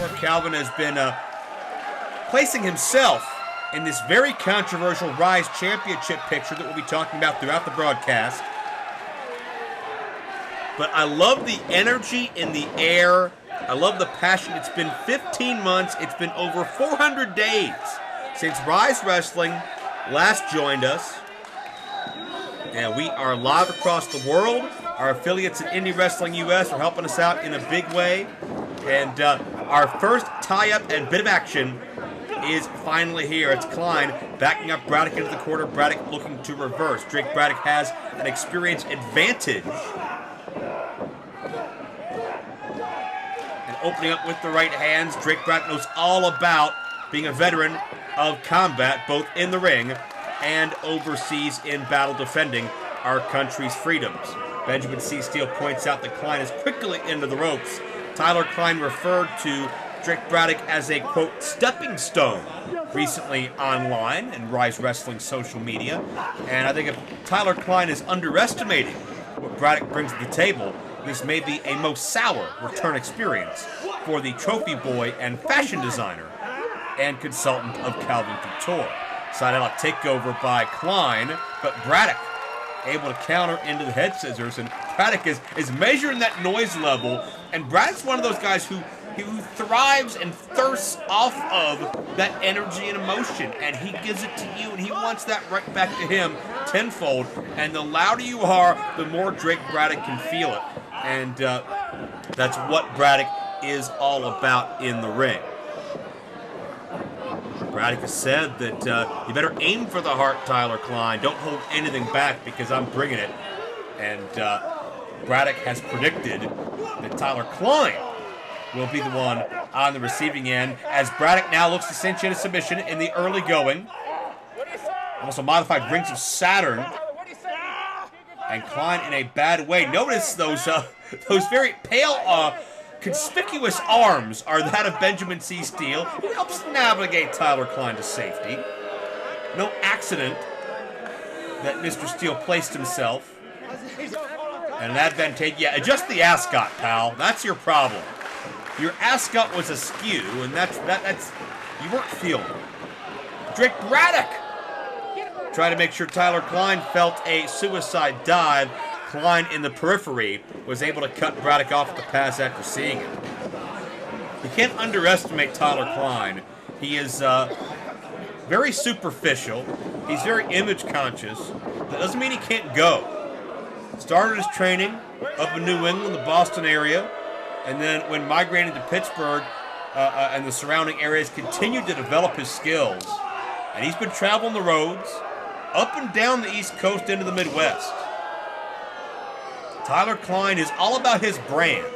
Poor Calvin has been placing himself in this very controversial Ryse Championship picture that we'll be talking about throughout the broadcast. But I love the energy in the air. I love the passion. It's been 15 months. It's been over 400 days since Ryse Wrestling last joined us. And we are live across the world. Our affiliates at IndyWrestling.us are helping us out in a big way. And our first tie-up and bit of action is finally here. It's Klein backing up Braddock into the corner. Braddock looking to reverse. Drake Braddock has an experience advantage. And opening up with the right hands. Drake Braddock knows all about being a veteran of combat, both in the ring and overseas in battle, defending our country's freedoms. Benjamin C. Steele points out that Klein is quickly into the ropes. Tyler Klein referred to Drake Braddock as a, quote, stepping stone recently online in Ryse Wrestling social media. And I think if Tyler Klein is underestimating what Braddock brings to the table, this may be a most sour return experience for the trophy boy and fashion designer and consultant of Calvin Couture. Side out takeover by Klein, but Braddock able to counter into the head scissors, and Braddock is measuring that noise level, and Braddock's one of those guys who thrives and thirsts off of that energy and emotion, and he gives it to you, and he wants that right back to him tenfold, and the louder you are, the more Drake Braddock can feel it, and that's what Braddock is all about in the ring. Braddock has said that you better aim for the heart, Tyler Klein. Don't hold anything back because I'm bringing it. And Braddock has predicted that Tyler Klein will be the one on the receiving end as Braddock now looks to cinch in a submission in the early going. Almost a modified Rings of Saturn. And Klein in a bad way. Notice those very pale, conspicuous arms are that of Benjamin C. Steele, who helps navigate Tyler Klein to safety. No accident that Mr. Steele placed himself. And an advantage. Yeah, adjust the ascot, pal. That's your problem. Your ascot was askew, and that's you weren't feeling it. Drake Braddock trying to make sure Tyler Klein felt a suicide dive. Klein in the periphery was able to cut Braddock off the pass after seeing it. You can't underestimate Tyler Klein. He is very superficial. He's very image conscious. That doesn't mean he can't go. Started his training up in New England, the Boston area, and then when migrating to Pittsburgh and the surrounding areas, continued to develop his skills. And he's been traveling the roads up and down the East Coast into the Midwest. Tyler Klein is all about his brand,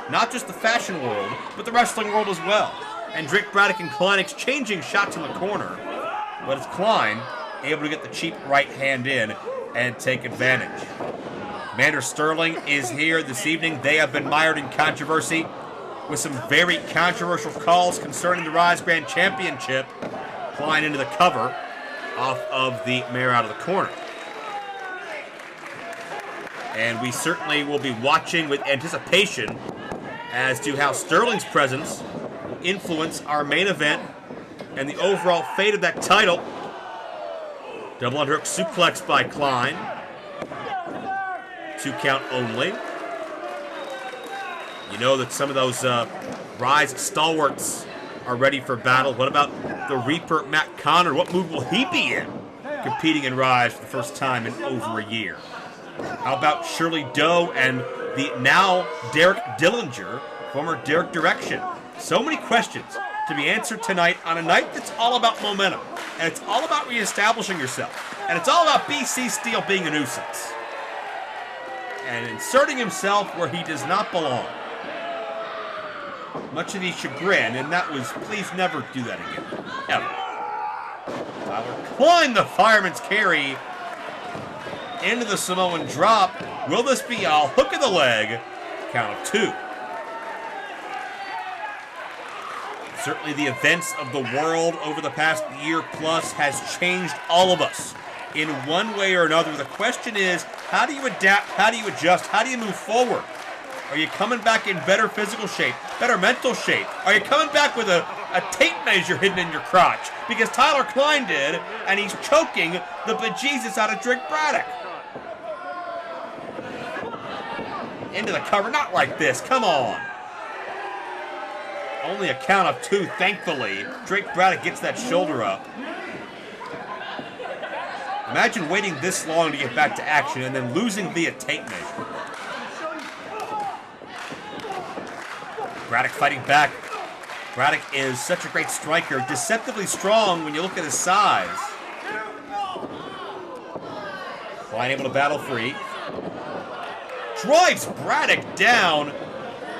not just the fashion world, but the wrestling world as well. And Drake Braddock and Klein exchanging shots in the corner, but it's Klein able to get the cheap right hand in and take advantage. Commander Sterling is here this evening. They have been mired in controversy with some very controversial calls concerning the Ryse Grand Championship. Klein into the cover off of the mare out of the corner. And we certainly will be watching with anticipation as to how Sterling's presence will influence our main event and the overall fate of that title. Double underhook suplex by Klein. 2 count only. You know that some of those Ryse stalwarts are ready for battle. What about the Reaper, Matt Conard? What move will he be in competing in Ryse for the first time in over a year? How about Shirley Doe and the now Derek Dillinger, former Derek Direction? So many questions to be answered tonight on a night that's all about momentum. And it's all about reestablishing yourself. And it's all about BC Steele being a nuisance. And inserting himself where he does not belong. Much of the chagrin, and that was, please never do that again. Ever. Tyler Klein, the fireman's carry into the Samoan drop. Will this be a hook of the leg? Count of 2. Certainly the events of the world over the past year plus has changed all of us in one way or another. The question is, how do you adapt? How do you adjust? How do you move forward? Are you coming back in better physical shape? better mental shape? Are you coming back with a tape measure hidden in your crotch? Because Tyler Klein did, and he's choking the bejesus out of Drake Braddock. Into the cover, not like this, come on. Only a count of 2, thankfully. Drake Braddock gets that shoulder up. Imagine waiting this long to get back to action and then losing via tape measure. Braddock fighting back. Braddock is such a great striker, deceptively strong when you look at his size. Klein able to battle free. Drives Braddock down.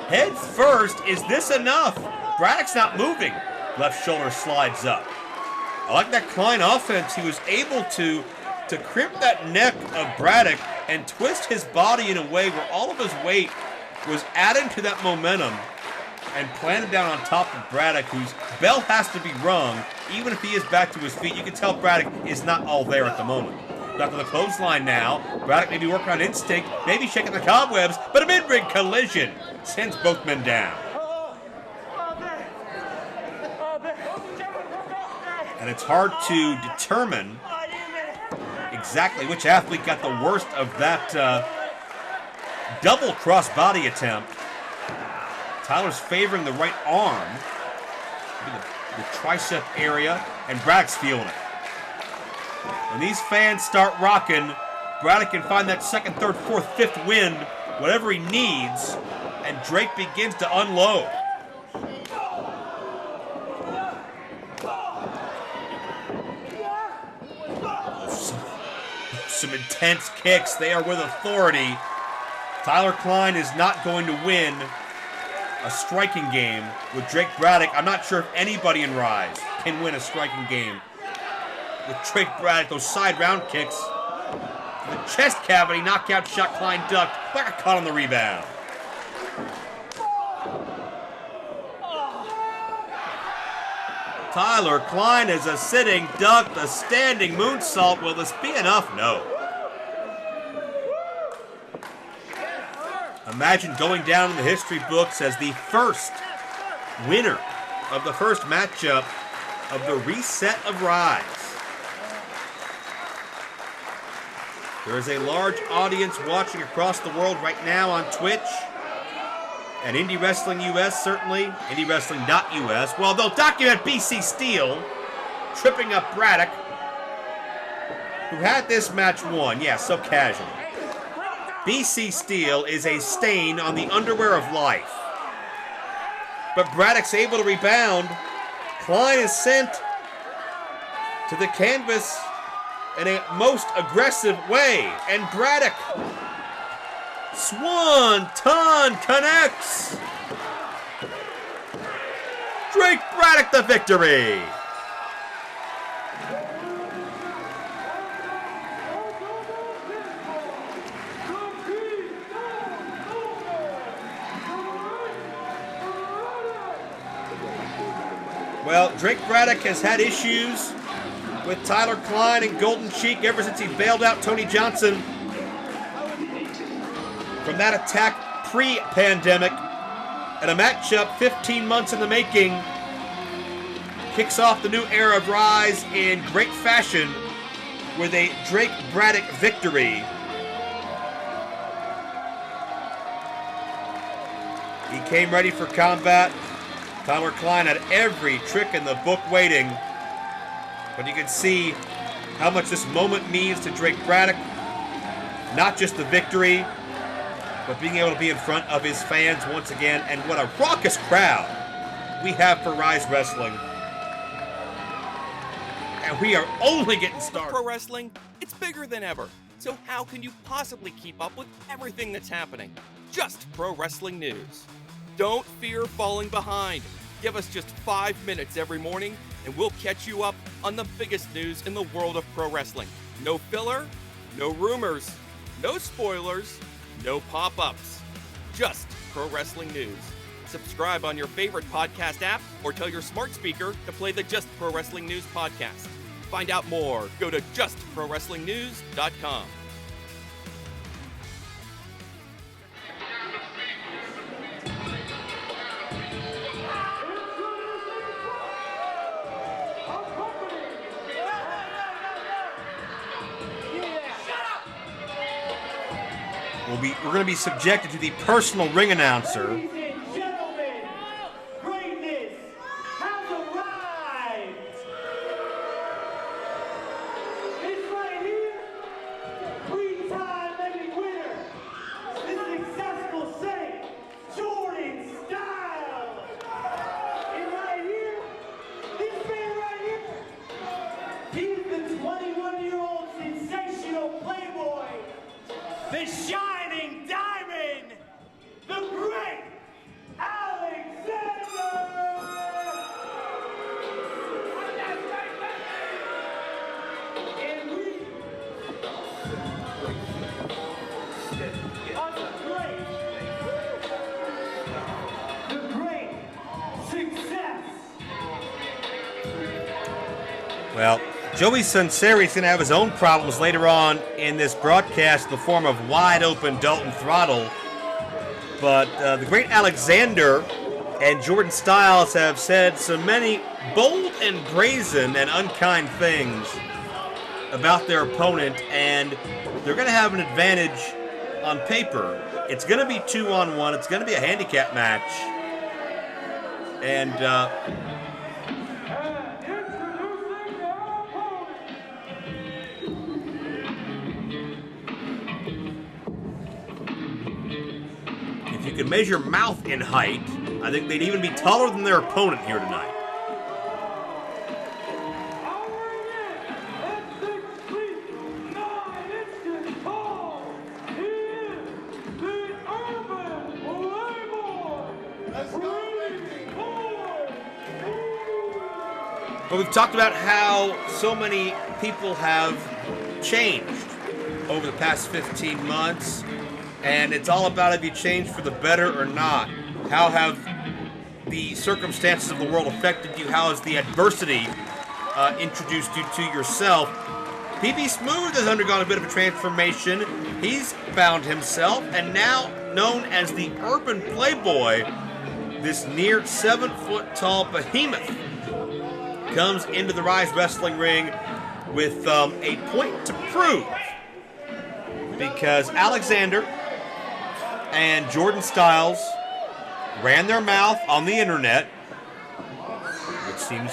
Head first. Is this enough? Braddock's not moving. Left shoulder slides up. I like that Klein offense. He was able to crimp that neck of Braddock and twist his body in a way where all of his weight was added to that momentum and planted down on top of Braddock, whose bell has to be rung. Even if he is back to his feet, you can tell Braddock is not all there at the moment. Back to the clothesline now. Braddock maybe working on instinct, maybe shaking the cobwebs, but a mid-ring collision sends both men down. And it's hard to determine exactly which athlete got the worst of that double cross-body attempt. Tyler's favoring the right arm, the tricep area, and Braddock's feeling it. When these fans start rocking, Braddock can find that second, third, fourth, fifth wind, whatever he needs, and Drake begins to unload. Some intense kicks. They are with authority. Tyler Klein is not going to win a striking game with Drake Braddock. I'm not sure if anybody in Ryse can win a striking game with Drake Braddock. Those side round kicks, the chest cavity knockout shot, Klein ducked, but got caught on the rebound. Tyler Klein is a sitting duck, the standing moonsault. Will this be enough? No. Imagine going down in the history books as the first winner of the first matchup of the reset of Ryse. There is a large audience watching across the world right now on Twitch. And IndyWrestling.us, certainly. IndyWrestling.us. Well, they'll document BC Steel tripping up Braddock, who had this match won. Yeah, so casual. BC Steel is a stain on the underwear of life. But Braddock's able to rebound. Klein is sent to the canvas in a most aggressive way. And Braddock, Swanton connects. Drake Braddock the victory. Well, Drake Braddock has had issues with Tyler Klein and Golden Cheek ever since he bailed out Tony Johnson from that attack pre-pandemic. And a matchup 15 months in the making kicks off the new era of Ryse in great fashion with a Drake Braddock victory. He came ready for combat. Tyler Klein had every trick in the book waiting. But you can see how much this moment means to Drake Braddock. Not just the victory, but being able to be in front of his fans once again. And what a raucous crowd we have for Ryse Wrestling. And we are only getting started. Pro wrestling, it's bigger than ever. So how can you possibly keep up with everything that's happening? Just pro wrestling news. Don't fear falling behind. Give us just 5 minutes every morning and we'll catch you up on the biggest news in the world of pro wrestling. No filler, no rumors, no spoilers, no pop-ups. Just pro wrestling news. Subscribe on your favorite podcast app or tell your smart speaker to play the Just Pro Wrestling News podcast. Find out more. Go to justprowrestlingnews.com. we're going to be subjected to the personal ring announcer. Ladies and gentlemen, greatness has arrived. This right here, three-time Emmy winner, the successful Saint, Jordan Styles. And right here, this man right here, he's the 21-year-old sensational playboy, the shining diamond, the great Alexander! And we are the great success. Well, Joey Sunseri's going to have his own problems later on in this broadcast in the form of wide open Dalton Throttle. But the great Alexander and Jordan Styles have said so many bold and brazen and unkind things about their opponent, and they're going to have an advantage on paper. It's going to be 2-on-1. It's going to be a handicap match. And if you could measure mouth in height, I think they'd even be taller than their opponent here tonight. But we've talked about how so many people have changed over the past 15 months, and it's all about have you changed for the better or not? How have the circumstances of the world affected you? How has the adversity introduced you to yourself? PB Smooth has undergone a bit of a transformation. He's found himself, and now known as the Urban Playboy, this near 7-foot-tall behemoth comes into the Ryse wrestling ring with a point to prove, because Alexander and Jordan Styles ran their mouth on the internet, which seems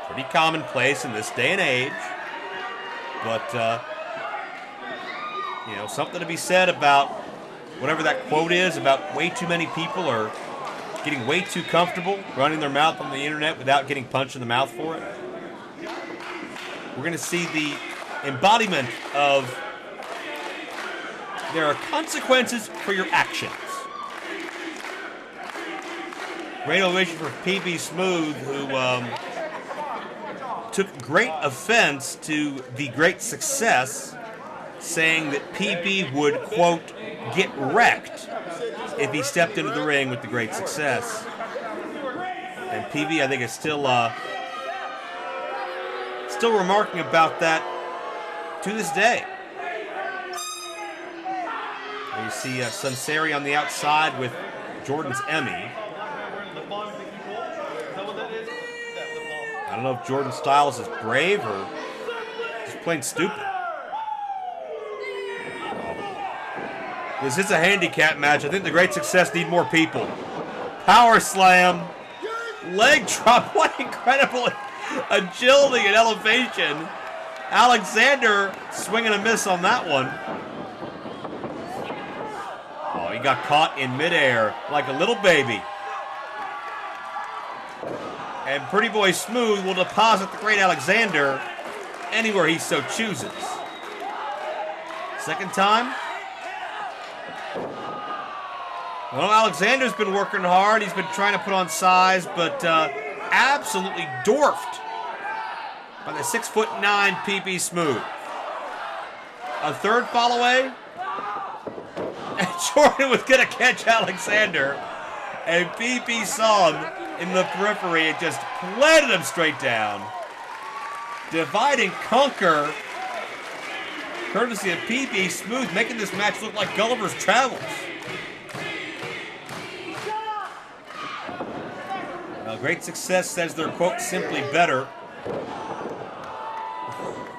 pretty commonplace in this day and age. But, something to be said about whatever that quote is about way too many people are getting way too comfortable running their mouth on the internet without getting punched in the mouth for it. We're going to see the embodiment of there are consequences for your actions. Great ovation for PB Smooth, who took great offense to the great success, saying that PB would, quote, get wrecked if he stepped into the ring with the great success. And PB, I think, is still remarking about that to this day. You see Sunseri on the outside with Jordan's Emmy. I don't know if Jordan Styles is brave or just plain stupid. This is a handicap match. I think the great success need more people. Power slam. Leg drop. What incredible agility and elevation. Alexander swinging a miss on that one. Oh, he got caught in midair like a little baby. And Pretty Boy Smooth will deposit the great Alexander anywhere he so chooses. Second time. Well, Alexander's been working hard. He's been trying to put on size, but absolutely dwarfed by the 6'9" PB Smooth. A third fall away. And Jordan was going to catch Alexander. And PB saw him in the periphery and just planted him straight down. Divide and conquer, courtesy of PB Smooth, making this match look like Gulliver's Travels. Well, great success says they're, quote, simply better.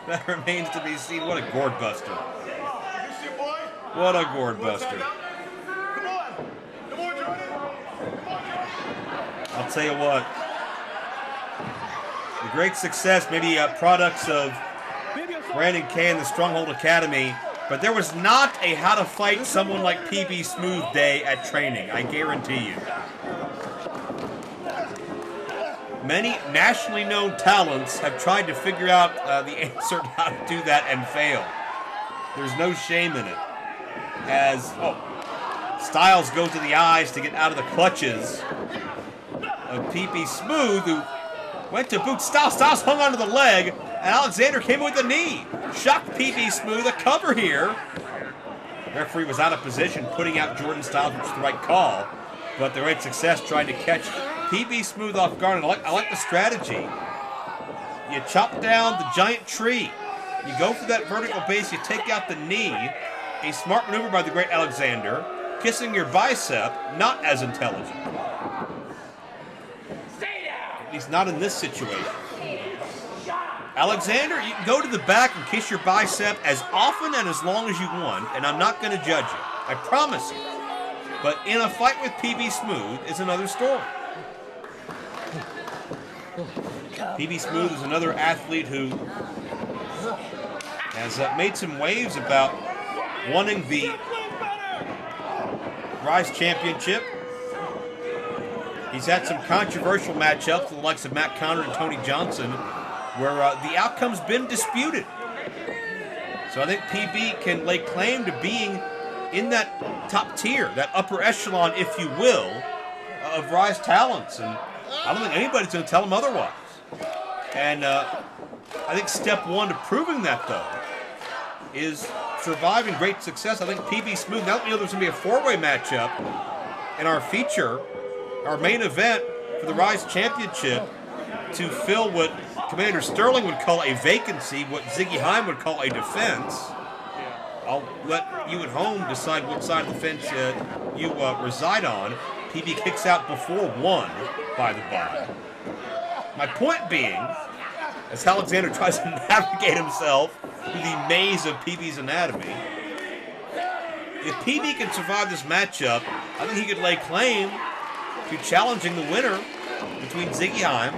That remains to be seen. What a gourd buster. What a gourd buster. I'll tell you what. The great success, maybe products of Brandon Kay and the Stronghold Academy, but there was not a how to fight someone like PB Smooth day at training, I guarantee you. Many nationally known talents have tried to figure out the answer to how to do that and fail. There's no shame in it. As Styles goes to the eyes to get out of the clutches of PB Smooth, who went to boot Styles. Styles hung onto the leg, and Alexander came in with a knee. Shocked PB Smooth, a cover here. The referee was out of position, putting out Jordan Styles, which is the right call. But the great success trying to catch PB Smooth off guard. And I like the strategy. You chop down the giant tree. You go for that vertical base. You take out the knee. A smart maneuver by the great Alexander. Kissing your bicep, not as intelligent. At least not in this situation. Alexander, you can go to the back and kiss your bicep as often and as long as you want, and I'm not going to judge you. I promise you. But in a fight with PB Smooth is another story. PB Smooth is another athlete who has made some waves about wanting the Ryse Championship. He's had some controversial matchups with the likes of Matt Conard and Tony Johnson, where the outcome's been disputed. So I think PB can lay claim to being in that top tier, that upper echelon, if you will, of Ryse talents. And I don't think anybody's going to tell him otherwise. And I think step one to proving that, though, is surviving great success. I think PB Smooth, now that we know there's going to be a four-way matchup in our feature, our main event for the Ryse Championship, to fill what Commander Sterling would call a vacancy, what Ziggy Heim would call a defense. I'll let you at home decide what side of the fence you reside on. PB kicks out before one, by the by. My point being, as Alexander tries to navigate himself through the maze of PB's anatomy, if PB can survive this matchup, I think he could lay claim to challenging the winner between Ziggy Heim,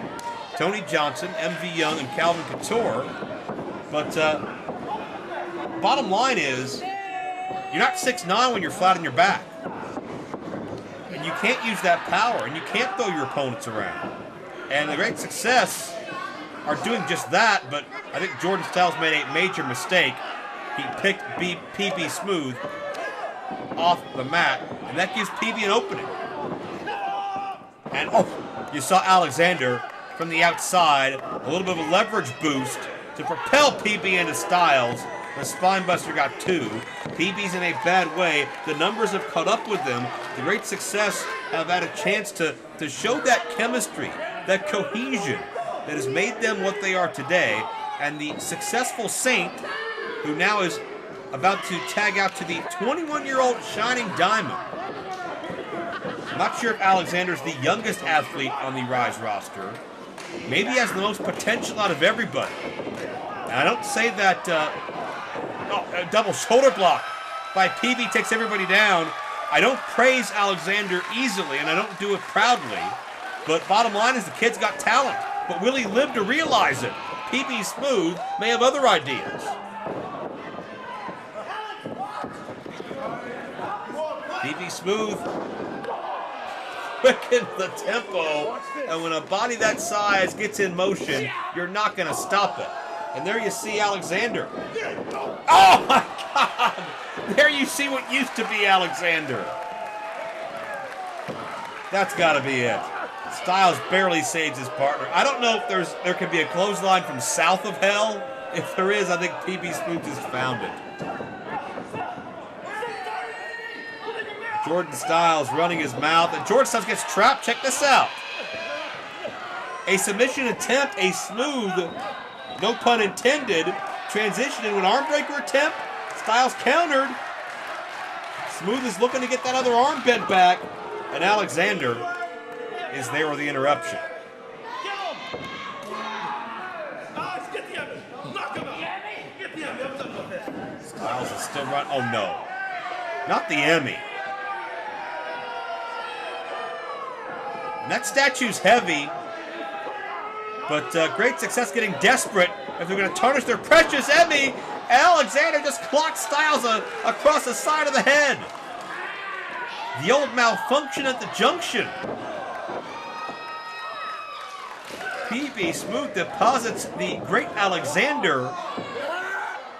Tony Johnson, MV Young, and Calvin Couture. But bottom line is, you're not 6'9" when you're flat on your back. And you can't use that power, and you can't throw your opponents around. And the great success are doing just that, but I think Jordan Styles made a major mistake. He picked PB Smooth off the mat, and that gives PB an opening. And you saw Alexander from the outside, a little bit of a leverage boost to propel PB into Styles. The spinebuster got two. PB's in a bad way. The numbers have caught up with them. The great success have had a chance to show that chemistry, that cohesion that has made them what they are today. And the successful Saint, who now is about to tag out to the 21-year-old Shining Diamond. I'm not sure if Alexander's the youngest athlete on the Ryse roster. Maybe he has the most potential out of everybody. And I don't say that a double shoulder block by PB takes everybody down. I don't praise Alexander easily, and I don't do it proudly. But bottom line is the kid's got talent. But will he live to realize it? PB Smooth may have other ideas. PB Smooth quickens the tempo, and when a body that size gets in motion, you're not going to stop it. And there you see Alexander. Oh my God! There you see what used to be Alexander. That's got to be it. Styles barely saves his partner. I don't know if there could be a clothesline from south of hell. If there is, I think PB Smooth has found it. Jordan Styles running his mouth, and Jordan Styles gets trapped. Check this out. A submission attempt, a smooth, no pun intended, transition into an arm breaker attempt. Styles countered. Smooth is looking to get that other arm bent back, and Alexander is there with the interruption. Styles is still running. Oh no. not the Emmy. And that statue's heavy, but great success getting desperate if they're going to tarnish their precious Emmy. Alexander just clock Styles across the side of the head. The old malfunction at the junction. PB Smooth deposits the great Alexander.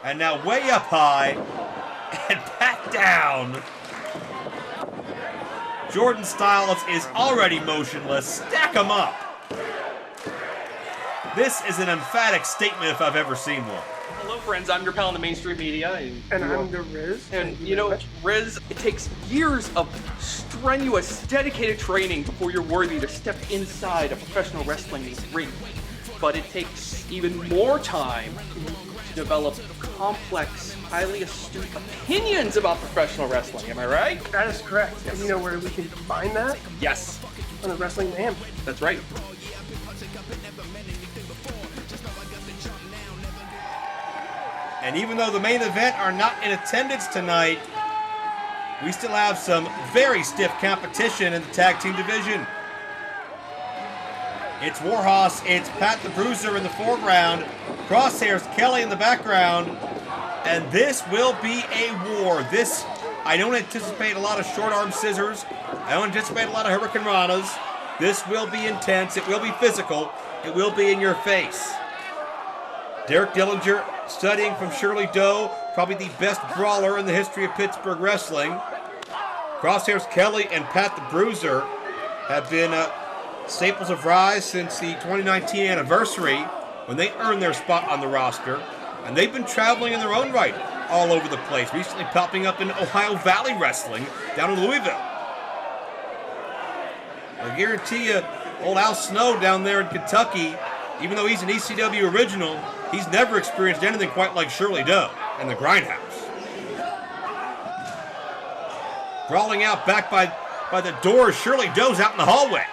And now way up high and back down. Jordan Styles is already motionless. Stack him up. This is an emphatic statement if I've ever seen one. Hello, friends. I'm your pal in the mainstream media. And I'm the Ryse. And you know, Ryse, it takes years of strenuous, dedicated training before you're worthy to step inside a professional wrestling ring. But it takes even more time to develop complex, highly astute opinions about professional wrestling. Am I right? That is correct. Yes. And you know where we can find that? Yes, On the Wrestling Mayhem. that's right. And even though the main event are not in attendance tonight, we still have some very stiff competition in the tag team division. It's Warhoss, it's Pat the Bruiser in the foreground, Crosshairs, Kelly in the background, and this will be a war. This, I don't anticipate a lot of short arm scissors. I don't anticipate a lot of Hurricane Ranas. This will be intense, it will be physical, it will be in your face. Derek Dillinger, studying from Shirley Doe, probably the best brawler in the history of Pittsburgh wrestling. Crosshairs Kelly and Pat the Bruiser have been staples of Ryse since the 2019 anniversary when they earned their spot on the roster. And they've been traveling in their own right all over the place, recently popping up in Ohio Valley Wrestling down in Louisville. I guarantee you, old Al Snow down there in Kentucky, even though he's an ECW original, he's never experienced anything quite like Shirley Doe and the Grindhouse. Brawling out back by the door, Shirley Doe's out in the hallway.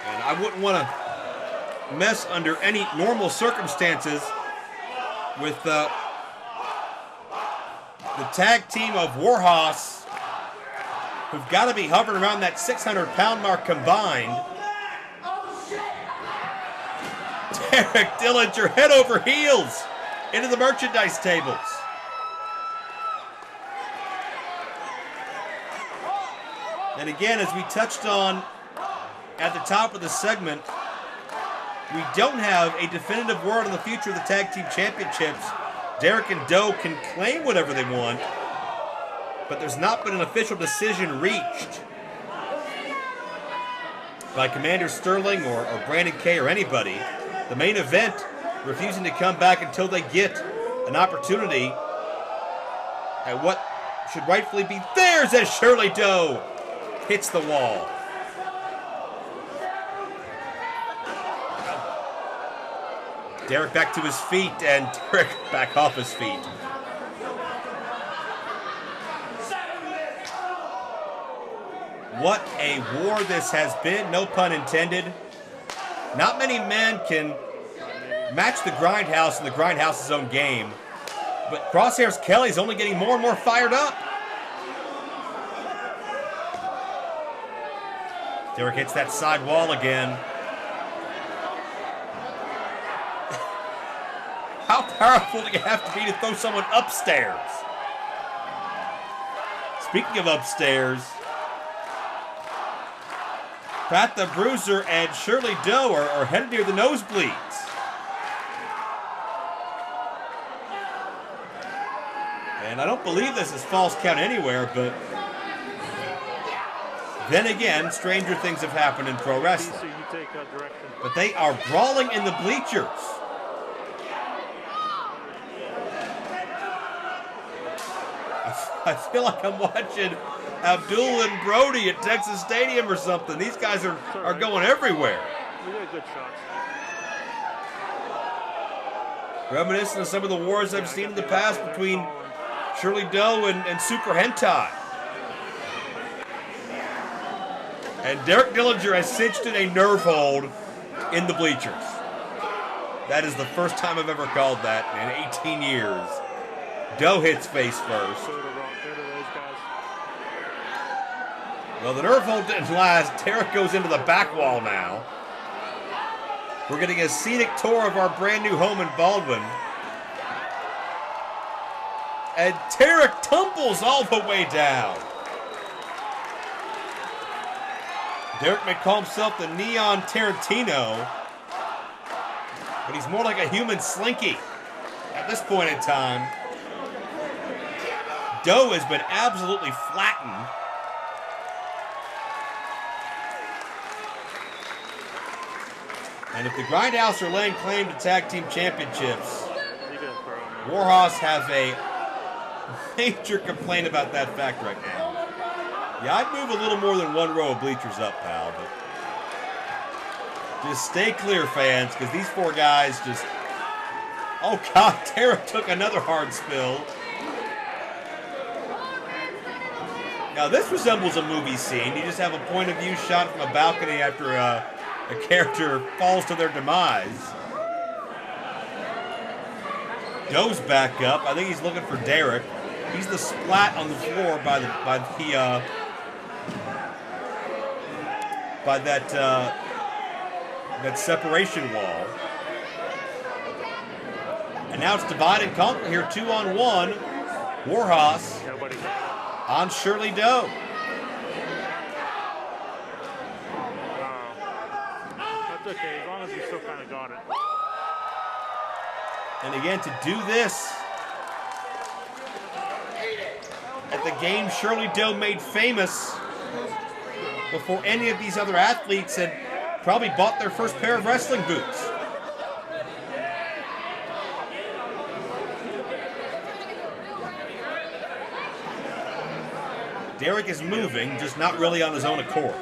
And I wouldn't want to mess under any normal circumstances with the tag team of Warhoss, who've got to be hovering around that 600-pound mark combined. Derek Dillinger head over heels into the merchandise tables. And again, as we touched on at the top of the segment, we don't have a definitive word on the future of the tag team championships. Derek and Doe can claim whatever they want, but there's not been an official decision reached by Commander Sterling or Brandon Kay or anybody. The main event refusing to come back until they get an opportunity at what should rightfully be theirs as Shirley Doe hits the wall. Derek back to his feet and Derek back off his feet. What a war this has been, no pun intended. Not many men can match the Grindhouse in the Grindhouse's own game, but Crosshairs Kelly's only getting more and more fired up. Derek hits that side wall again. How powerful do you have to be to throw someone upstairs? Speaking of upstairs, Pat the Bruiser and Shirley Doe are headed near the nosebleeds. And I don't believe this is false count anywhere, but then again, stranger things have happened in pro wrestling. But they are brawling in the bleachers. I feel like I'm watching Abdul and Brody at Texas Stadium or something. These guys are going everywhere. We got good shots. Reminiscent of some of the wars I've seen in the past between Shirley Doe and Super Hentai. And Derek Dillinger has cinched in a nerve hold in the bleachers. That is the first time I've ever called that in 18 years. Doe hits face first. Well, the nerve hold didn't last. Derek goes into the back wall now. We're getting a scenic tour of our brand new home in Baldwin. And Derek tumbles all the way down. Derek may call himself the Neon Tarantino, but he's more like a human slinky at this point in time. Doe has been absolutely flattened. And if the Grindhouse are laying claim to tag team championships, Warhoss has a major complaint about that fact right now. Yeah, I'd move a little more than one row of bleachers up, pal, but just stay clear, fans, because these four guys just... Oh, God, Derek took another hard spill. Now, this resembles a movie scene. You just have a point of view shot from a balcony after a character falls to their demise. Doe's back up. I think he's looking for Derek. He's the splat on the floor by that separation wall. And now it's divide and conquer here, 2-on-1. Warhoss on Shirley Doe. That's okay, as long as you still kind of got it. And again, to do this at the game Shirley Doe made famous before any of these other athletes had probably bought their first pair of wrestling boots. Derek is moving, just not really on his own accord.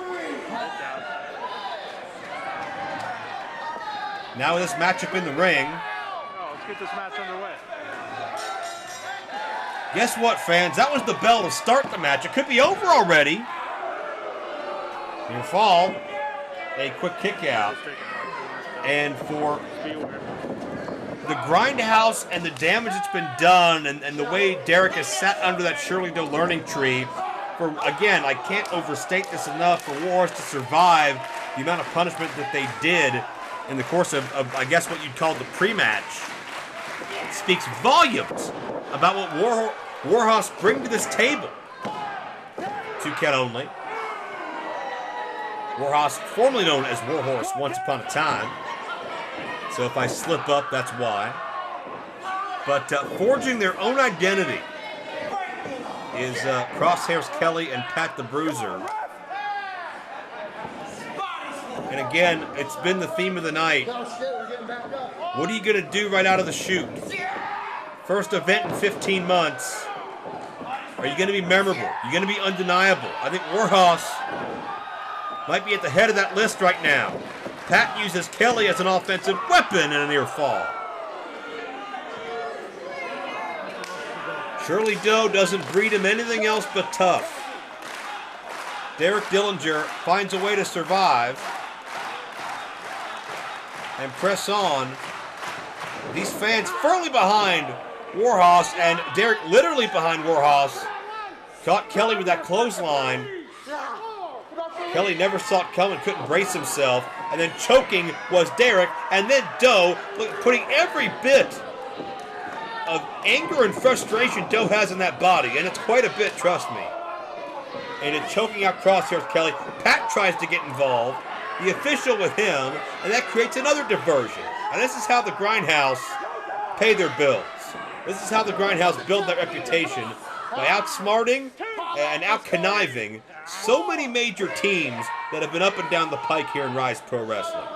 Now this matchup in the ring. Oh, let's get this match underway. Guess what, fans? That was the bell to start the match. It could be over already. Near fall. A quick kick out. And for the Grindhouse and the damage that's been done and the way Derek has sat under that Shirley Doe learning tree, for, again, I can't overstate this enough, for Warhoss to survive the amount of punishment that they did in the course of I guess what you'd call the pre-match, it speaks volumes about what Warhoss bring to this table. 2 count only. Warhoss, formerly known as Warhorse once upon a time. So if I slip up, that's why. But forging their own identity is Crosshairs Kelly and Pat the Bruiser. And again, it's been the theme of the night. What are you going to do right out of the chute? First event in 15 months. Are you going to be memorable? You're going to be undeniable. I think Warhoss might be at the head of that list right now. Pat uses Kelly as an offensive weapon in a near fall. Shirley Doe doesn't breed him anything else but tough. Derek Dillinger finds a way to survive and press on. These fans firmly behind Warhoss, and Derek literally behind Warhoss. Caught Kelly with that clothesline. Kelly never saw it coming, couldn't brace himself, and then choking was Derek, and then Doe putting every bit of anger and frustration Doe has in that body, and it's quite a bit, trust me. And it's choking out Crosshairs Kelly. Pat tries to get involved, the official with him, and that creates another diversion. And this is how the Grindhouse pay their bills. This is how the Grindhouse build their reputation, by outsmarting and out-conniving so many major teams that have been up and down the pike here in Ryse Pro Wrestling.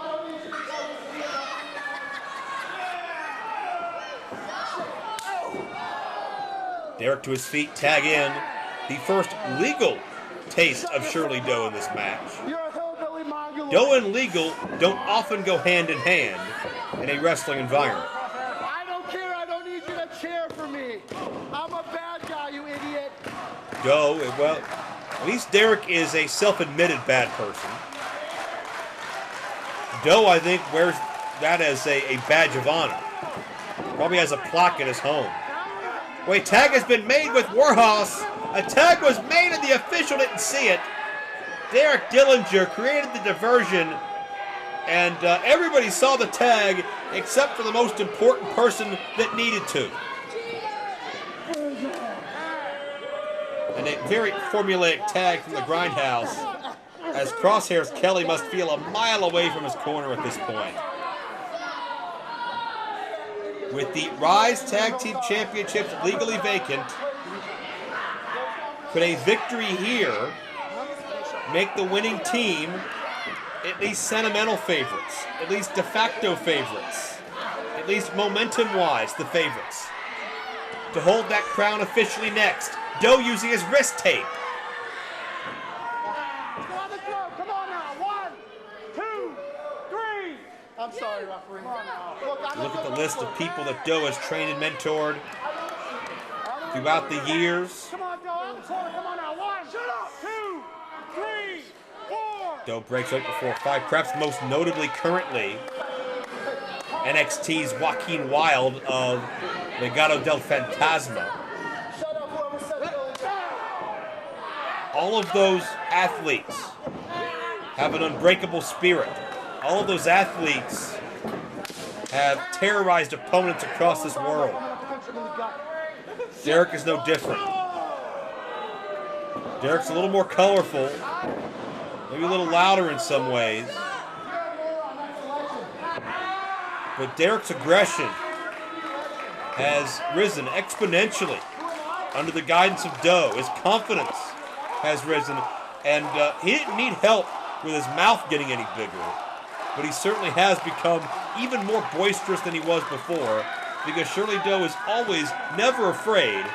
Derek to his feet, tag in. The first legal taste of Shirley Doe in this match. Doe and legal don't often go hand in hand in a wrestling environment. I don't care. I don't need you to cheer for me. I'm a bad guy, you idiot. Doe, well, at least Derek is a self-admitted bad person. Doe, I think, wears that as a badge of honor. Probably has a plaque in his home. Wait, tag has been made with Warhoss. A tag was made and the official didn't see it. Derek Dillinger created the diversion, and everybody saw the tag except for the most important person that needed to. And a very formulaic tag from the Grindhouse, as Crosshairs Kelly must feel a mile away from his corner at this point. With the Ryse Tag Team Championships legally vacant, could a victory here make the winning team at least sentimental favorites, at least de facto favorites, at least momentum-wise the favorites, to hold that crown officially next? Doe using his wrist tape. Come on now. 1, 2, 3. I'm sorry, referee. Look at the list of people that Doe has trained and mentored throughout the years. Come on, Doe. Come on now. 1, 2, 3, 4. Doe breaks right before 5, perhaps most notably currently NXT's Joaquin Wilde of Legado del Fantasma. All of those athletes have an unbreakable spirit. All of those athletes have terrorized opponents across this world. Derek is no different. Derek's a little more colorful, maybe a little louder in some ways. But Derek's aggression has risen exponentially under the guidance of Doe. His confidence has risen, and he didn't need help with his mouth getting any bigger, but he certainly has become even more boisterous than he was before, because Shirley Doe is always never afraid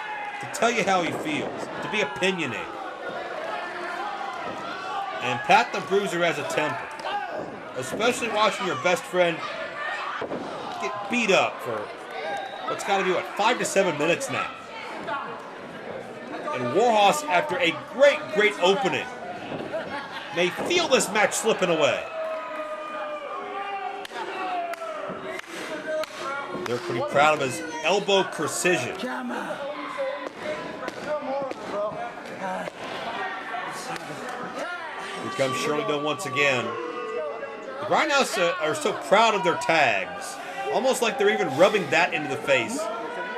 to tell you how he feels, to be opinionated. And Pat the Bruiser has a temper, especially watching your best friend get beat up for what's got to be, 5 to 7 minutes now. And Warhoss, after a great opening, may feel this match slipping away. They're pretty proud of his elbow precision. Here comes Shirley Doe once again. The Grindhouse are so proud of their tags, almost like they're even rubbing that into the face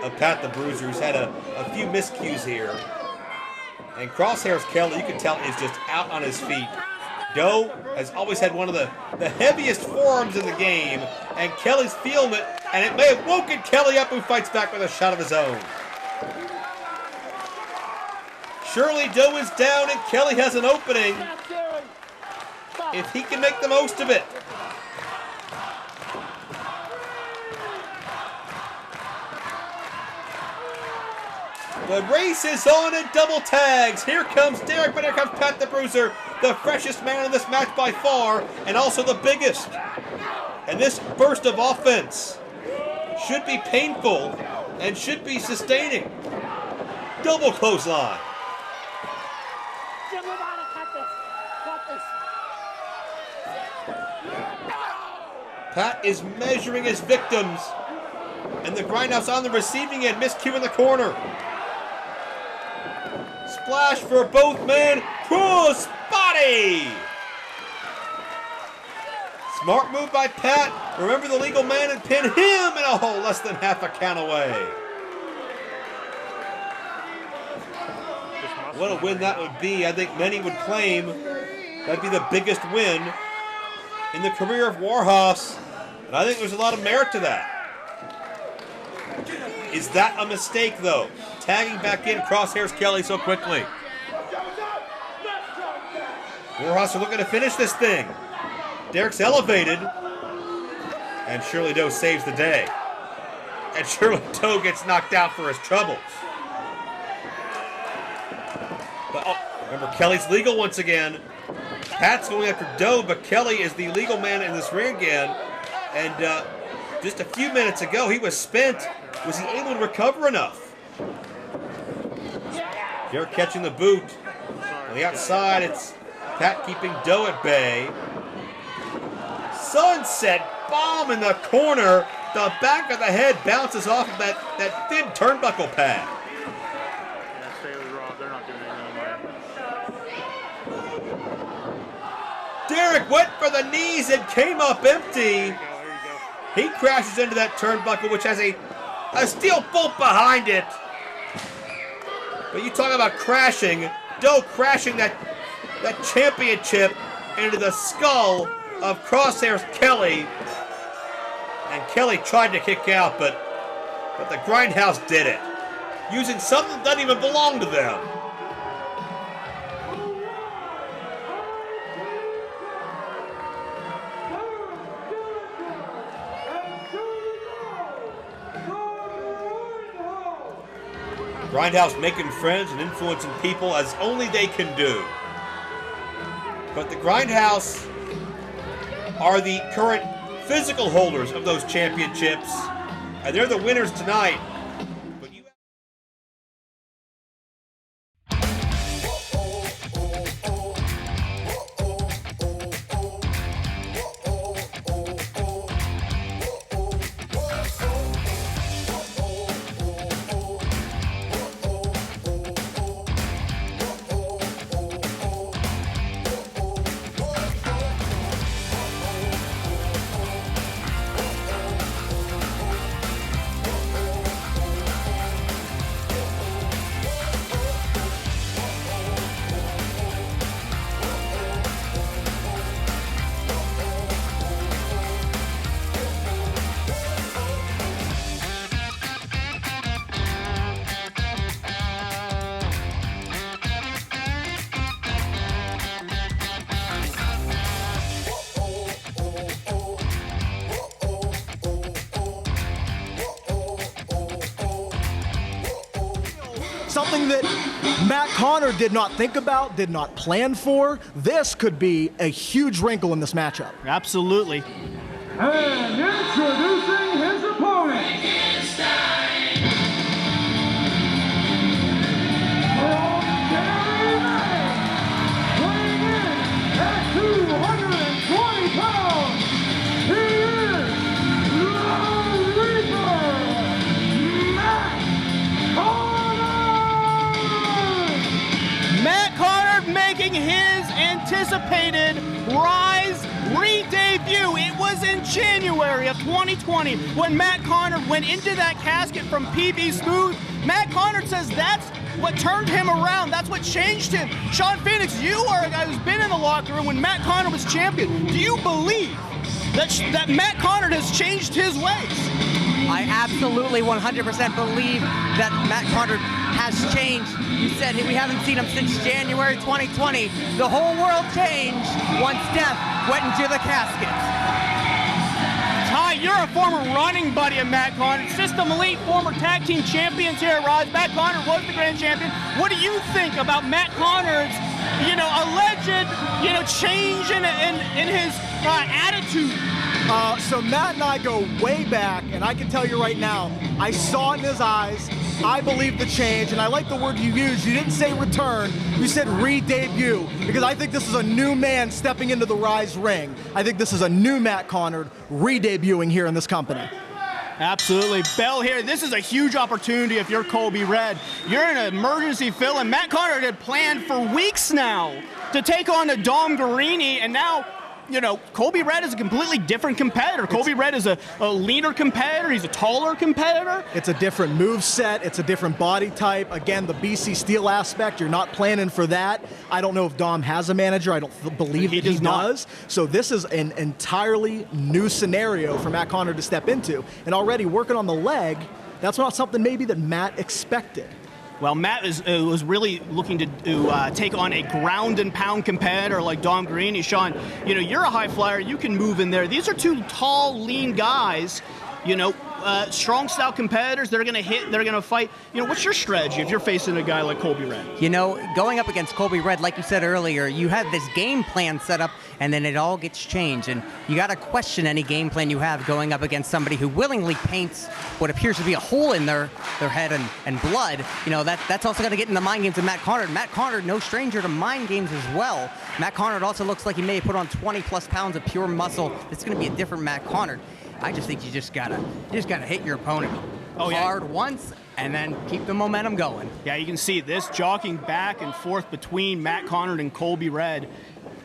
of Pat the Bruiser, who's had a few miscues here. And Crosshairs Kelly, you can tell, is just out on his feet. Doe has always had one of the heaviest forearms in the game, and Kelly's feeling it, and it may have woken Kelly up, who fights back with a shot of his own. Shirley Doe is down, and Kelly has an opening if he can make the most of it. The race is on in double tags. Here comes Derek, but here comes Pat the Bruiser, the freshest man in this match by far, and also the biggest. And this burst of offense should be painful and should be sustaining. Double clothesline. Pat is measuring his victims, and the Grindhouse on the receiving end, miscue in the corner. Splash for both men. Cross body. Smart move by Pat. Remember the legal man and pin him in a hole less than half a count away. What a win that would be. I think many would claim that'd be the biggest win in the career of Warhoss. And I think there's a lot of merit to that. Is that a mistake, though? Tagging back in Crosshairs Kelly so quickly. Warhoss are looking to finish this thing. Derek's elevated. And Shirley Doe saves the day. And Shirley Doe gets knocked out for his troubles. But, remember, Kelly's legal once again. Pat's going after Doe, but Kelly is the legal man in this ring again. And just a few minutes ago, he was spent. Was he able to recover enough? Derek catching the boot. On the outside, it's Pat keeping Doe at bay. Sunset bomb in the corner. The back of the head bounces off of that thin turnbuckle pad. Yeah, stay with Raw. They're not doing anything anyway. Derek went for the knees and came up empty. Here you go. He crashes into that turnbuckle, which has a steel bolt behind it. But you talk about crashing. Doe crashing that championship into the skull of Crosshairs Kelly. And Kelly tried to kick out, but the Grindhouse did it. Using something that doesn't even belong to them. Grindhouse making friends and influencing people as only they can do. But the Grindhouse are the current physical holders of those championships, and they're the winners tonight. But you... Something that Matt Conard did not think about, did not plan for. This could be a huge wrinkle in this matchup. Absolutely. And introducing his opponent. From Canada, weighing in at 220 pounds, he is the Reaper, Matt Conard! Matt Conard making his anticipated Ryse re-debut. It was in January of 2020 when Matt Conard went into that casket from PB Smooth. Matt Conard says that's what turned him around. That's what changed him. Sean Phoenix, you are a guy who's been in the locker room when Matt Conard was champion. Do you believe that Matt Conard has changed his ways? I absolutely 100% believe that Matt Conard has changed. You said we haven't seen him since January 2020. The whole world changed once Death went into the casket. Ty, you're a former running buddy of Matt Conard. System Elite, former tag team champions here at Ryse. Matt Conard was the grand champion. What do you think about Matt Conard's, alleged, change in his attitude? So Matt and I go way back, and I can tell you right now, I saw it in his eyes. I believe the change, and I like the word you used. You didn't say return, you said re-debut, because I think this is a new man stepping into the Ryse ring. I think this is a new Matt Conard re-debuting here in this company. Absolutely. Bell here, this is a huge opportunity if you're Colby Red. You're in an emergency fill, and Matt Conard had planned for weeks now to take on a Dom Guarini, and now Colby Red is a completely different competitor. Colby Red is a leaner competitor. He's a taller competitor. It's a different move set. It's a different body type. Again, the BC Steel aspect, you're not planning for that. I don't know if Dom has a manager. I don't believe he does. So this is an entirely new scenario for Matt Conard to step into. And already working on the leg, that's not something maybe that Matt expected. Well, Matt was really looking to take on a ground and pound competitor like Dom Guarini. Sean, you're a high flyer. You can move in there. These are two tall, lean guys. strong style competitors. They're going to hit. They're going to fight. What's your strategy if you're facing a guy like Colby Red? Going up against Colby Red, like you said earlier, you have this game plan set up, and then it all gets changed. And you got to question any game plan you have going up against somebody who willingly paints what appears to be a hole in their head and blood. That's also going to get in the mind games of Matt Conard. Matt Conard, no stranger to mind games as well. Matt Conard also looks like he may have put on 20+ pounds of pure muscle. It's going to be a different Matt Conard. I just think you just gotta hit your opponent hard once and then keep the momentum going. Yeah, you can see this jockeying back and forth between Matt Conard and Colby Red.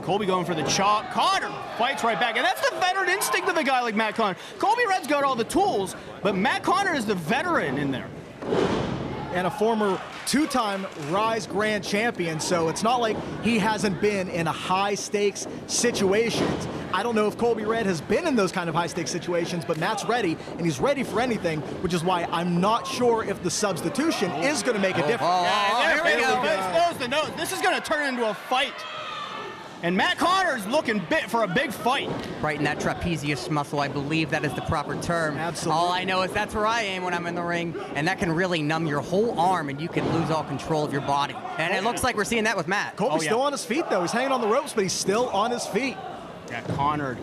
Colby going for the chop. Conard fights right back. And that's the veteran instinct of a guy like Matt Conard. Colby Red's got all the tools, but Matt Conard is the veteran in there. And a former two-time Ryse Grand Champion, so it's not like he hasn't been in a high-stakes situations. I don't know if Colby Red has been in those kind of high-stakes situations, but Matt's ready, and he's ready for anything, which is why I'm not sure if the substitution is going to make a difference. Here we go. Nose to nose. This is going to turn into a fight. And Matt Conard's looking for a big fight. Right in that trapezius muscle, I believe that is the proper term. Absolutely. All I know is that's where I aim when I'm in the ring, and that can really numb your whole arm, and you can lose all control of your body. And it looks like we're seeing that with Matt. Colby's still on his feet, though. He's hanging on the ropes, but he's still on his feet. Yeah, Conard's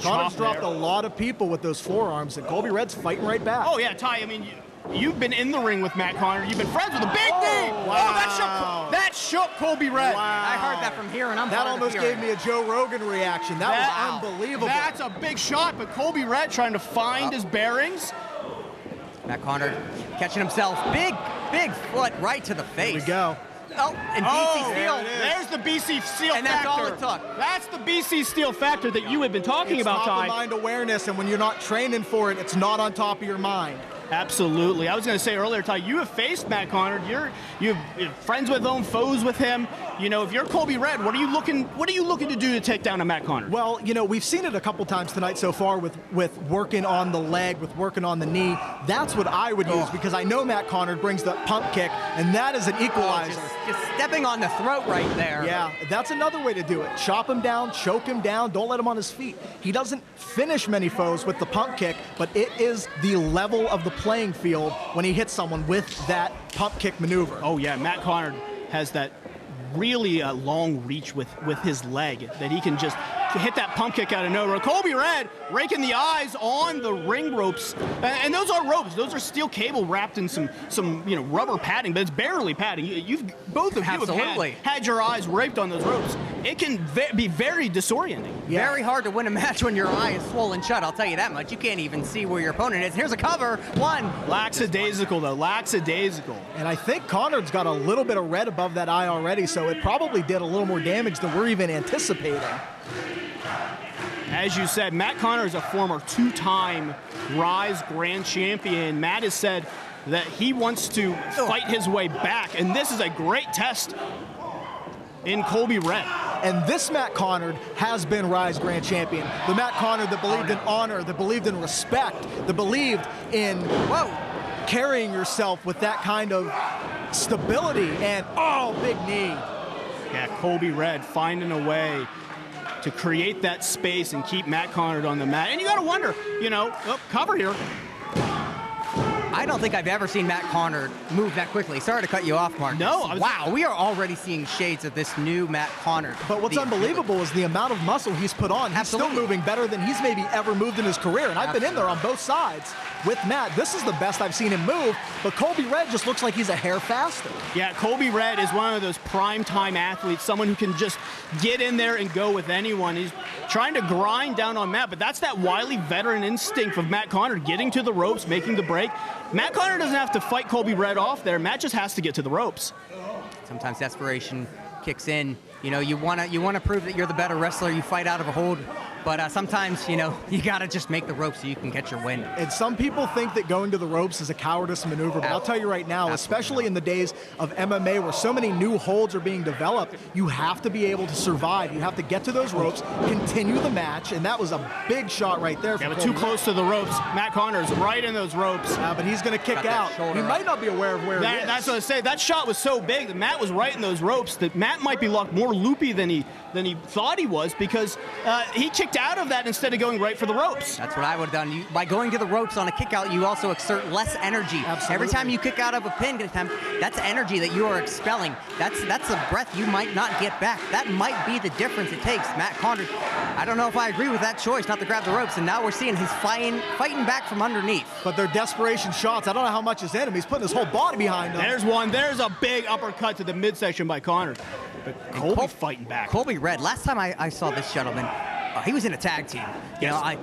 dropped a lot of people with those forearms, and Colby Red's fighting right back. Oh, yeah, Ty, I mean, you've been in the ring with Matt Conard. You've been friends with a big knee. Wow. That shook Colby Red. Wow. I heard that from here, and I'm That almost gave me a Joe Rogan reaction. That was unbelievable. That's a big shot, but Colby Red trying to find his bearings. Matt Conard catching himself. Big foot right to the face. Here we go. Oh, and BC Steel. There's the BC Steel and factor. that's all it took. That's the BC Steel factor that you had been talking about, Ty. It's top-of-mind awareness, and when you're not training for it, it's not on top of your mind. Absolutely. I was going to say earlier, Ty, you have faced Matt Conard. You're friends with him, foes with him. If you're Colby Red, what are you looking to do to take down a Matt Conard? Well, we've seen it a couple times tonight so far with working on the leg, with working on the knee. That's what I would use because I know Matt Conard brings the pump kick, and that is an equalizer. Just stepping on the throat right there. Yeah, that's another way to do it. Chop him down, choke him down, don't let him on his feet. He doesn't finish many foes with the pump kick, but it is the level of the playing field when he hits someone with that pump kick maneuver. Oh yeah, Matt Conard has that really long reach with his leg that he can just hit that pump kick out of nowhere. Colby Red raking the eyes on the ring ropes, and those are ropes. Those are steel cable wrapped in some rubber padding, but it's barely padding. Both of you have had your eyes raped on those ropes. It can be very disorienting. Yeah. Very hard to win a match when your eye is swollen shut, I'll tell you that much. You can't even see where your opponent is. Here's a cover. One. Lackadaisical, though. Lackadaisical. And I think Conard's got a little bit of red above that eye already, so it probably did a little more damage than we're even anticipating. As you said, Matt Conard is a former two-time Ryse Grand Champion. Matt has said that he wants to fight his way back, and this is a great test in Colby Red. And this Matt Conard has been Ryse Grand Champion. The Matt Conard that believed in honor, that believed in respect, that believed in carrying yourself with that kind of stability and big knee. Yeah, Colby Red finding a way to create that space and keep Matt Conard on the mat. And you got to wonder, cover here. I don't think I've ever seen Matt Conard move that quickly. Sorry to cut you off, Mark. No. Wow, we are already seeing shades of this new Matt Conard. But what's unbelievable is the amount of muscle he's put on. He's still moving better than he's maybe ever moved in his career. And I've been in there on both sides with Matt. This is the best I've seen him move. But Colby Red just looks like he's a hair faster. Yeah, Colby Red is one of those prime-time athletes, someone who can just get in there and go with anyone. He's trying to grind down on Matt, but that's that wily veteran instinct of Matt Conard, getting to the ropes, making the break. Matt Conard doesn't have to fight Colby Red off there. Matt just has to get to the ropes. Sometimes desperation kicks in. You want to prove that you're the better wrestler. You fight out of a hold. But sometimes, you got to just make the ropes so you can get your win. And some people think that going to the ropes is a cowardice maneuver. But I'll tell you right now, especially in the days of MMA where so many new holds are being developed, you have to be able to survive. You have to get to those ropes, continue the match. And that was a big shot right there. Yeah, but too close to the ropes. Matt Conard's right in those ropes. But he's going to kick out. He might not be aware of where he is. That's what I say. That shot was so big that Matt was right in those ropes that Matt might be locked more loopy than he thought he was because he kicked kicked out of that instead of going right for the ropes. That's what I would have done. By going to the ropes on a kick out, you also exert less energy. Absolutely. Every time you kick out of a pin attempt, that's energy that you are expelling. That's a breath you might not get back. That might be the difference it takes. Matt Conard, I don't know if I agree with that choice not to grab the ropes, and now we're seeing his fighting back from underneath. But they're desperation shots. I don't know how much is in him. He's putting his whole body behind him. There's one. There's a big uppercut to the midsection by Conard. But Colby fighting back. Colby Red, last time I saw this gentleman, he was in a tag team. You know,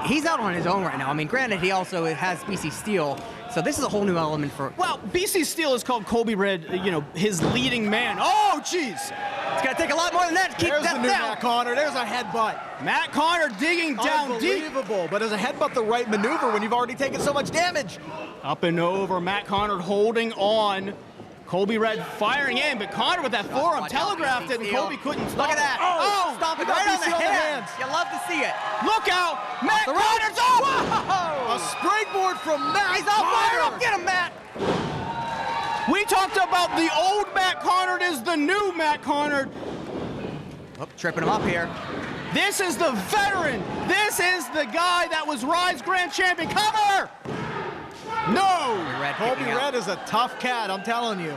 he's out on his own right now. I mean, granted, he also has BC Steel, so this is a whole new element for... Well, BC Steel is called Colby Red, you know, his leading man. Oh, jeez. It's going to take a lot more than that to keep There's that the new down. Matt Conard. There's a headbutt. Matt Conard digging down deep. Unbelievable. But is a headbutt the right maneuver when you've already taken so much damage? Up and over. Matt Conard holding on. Colby Red firing in, but Conard with that forearm telegraphed it, and Colby couldn't stop. Look at that. Oh, stop it Look right at on the BC on the hands. hands. You love to see it. Look out. Matt Conard's off. A springboard from Matt He's all fired Conard. up. Get him, Matt. We talked about the old Matt Conard is the new Matt Conard. Oh, tripping him up here. This is the veteran. This is the guy that was Ryse Grand Champion. Cover! No! Red Colby kicking out. Red is a tough cat, I'm telling you.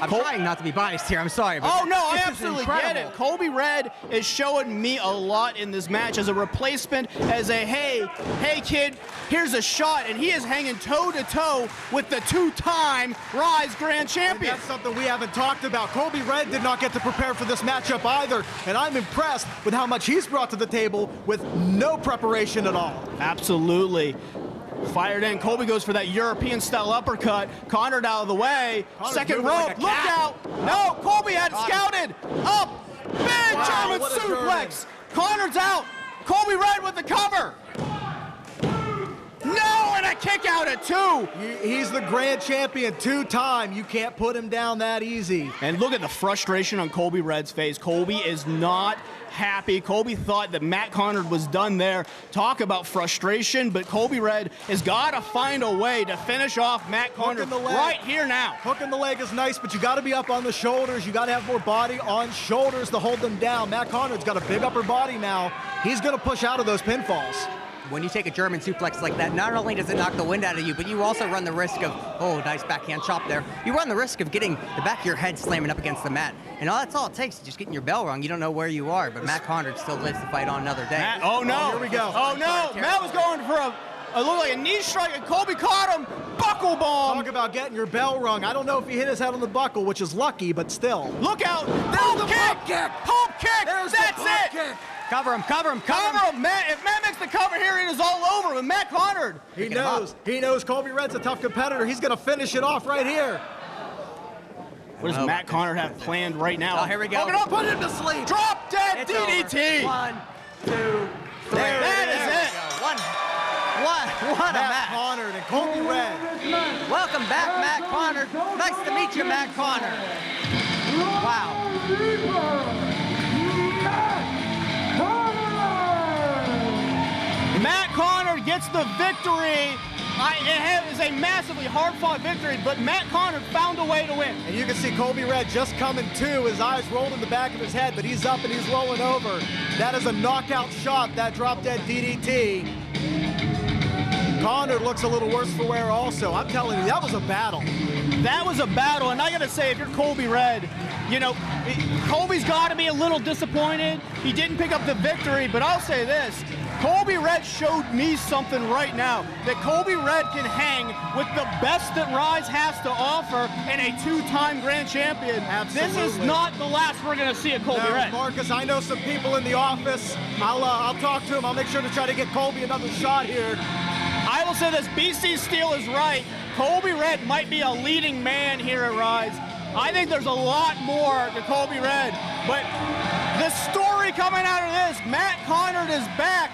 I'm trying not to be biased here. I'm sorry. But Oh, no, I this is absolutely get incredible. it. Colby Red is showing me a lot in this match as a replacement, as a, hey kid, here's a shot, and he is hanging toe-to-toe with the two-time Ryse Grand And Champion. that's something we haven't talked about. Colby Red did not get to prepare for this matchup either, and I'm impressed with how much he's brought to the table with no preparation at all. Absolutely. Fired in. Colby goes for that European-style uppercut. Conard out of the way. Conard's Second moving rope. like a Look cat. out. No, Colby had it scouted. Up. Big Wow, German what a suplex. Conard's out. Colby Red with the cover. No, and a kick out at two. He's the grand champion two-time. You can't put him down that easy. And look at the frustration on Colby Red's face. Colby is not happy. Colby thought that Matt Conard was done there. Talk about frustration, but Colby Red has got to find a way to finish off Matt Conard right here now. Hooking the leg is nice, but you got to be up on the shoulders. You got to have more body on shoulders to hold them down. Matt Conard's got a big upper body now. He's going to push out of those pinfalls. When you take a German suplex like that, not only does it knock the wind out of you, but you also run the risk of, oh, nice backhand chop there. You run the risk of getting the back of your head slamming up against the mat. And that's all it takes, just getting your bell rung. You don't know where you are, but Matt Conard still lives to fight on another day. Matt, oh, no. Here we go. Oh, no. Matt was going for a look like a knee strike, and Colby caught him. Buckle bomb. Talk about getting your bell rung. I don't know if he hit his head on the buckle, which is lucky, but still. Look out. Pump kick. Pump kick. There's the That's pump it. kick. Cover him, cover him, cover Cover him. him, Matt. If Matt makes the cover here, it is all over with Matt Conard. He knows. He knows Colby Red's a tough competitor. He's going to finich it off right here. What does Matt Conard have planned right now? Oh, here we go. Look it up. Put him to sleep. Drop dead It's DDT. over. 1, 2, 3. That is it. What a Matt match. Conard and Colby Red. Welcome back, Matt Conard. Nice to meet you, Matt Conard. Wow. Matt Conard gets the victory. It is a massively hard-fought victory, but Matt Conard found a way to win. And you can see Colby Red just coming to. His eyes rolled in the back of his head, but he's up and he's rolling over. That is a knockout shot, that drop-dead DDT. Conard looks a little worse for wear also. I'm telling you, that was a battle. That was a battle, and I gotta say, if you're Colby Red, you know, Colby's gotta be a little disappointed. He didn't pick up the victory, but I'll say this. Colby Red showed me something right now, that Colby Red can hang with the best that Ryse has to offer and a two-time grand champion. Absolutely. This is not the last we're gonna see of Colby Now, Red. Marcus, I know some people in the office. I'll talk to him. I'll make sure to try to get Colby another shot here. I will say this, BC Steel is right. Colby Red might be a leading man here at Ryse. I think there's a lot more to Colby Red, but the story coming out of this, Matt Conard is back,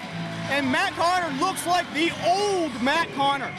and Matt Conard looks like the old Matt Conard.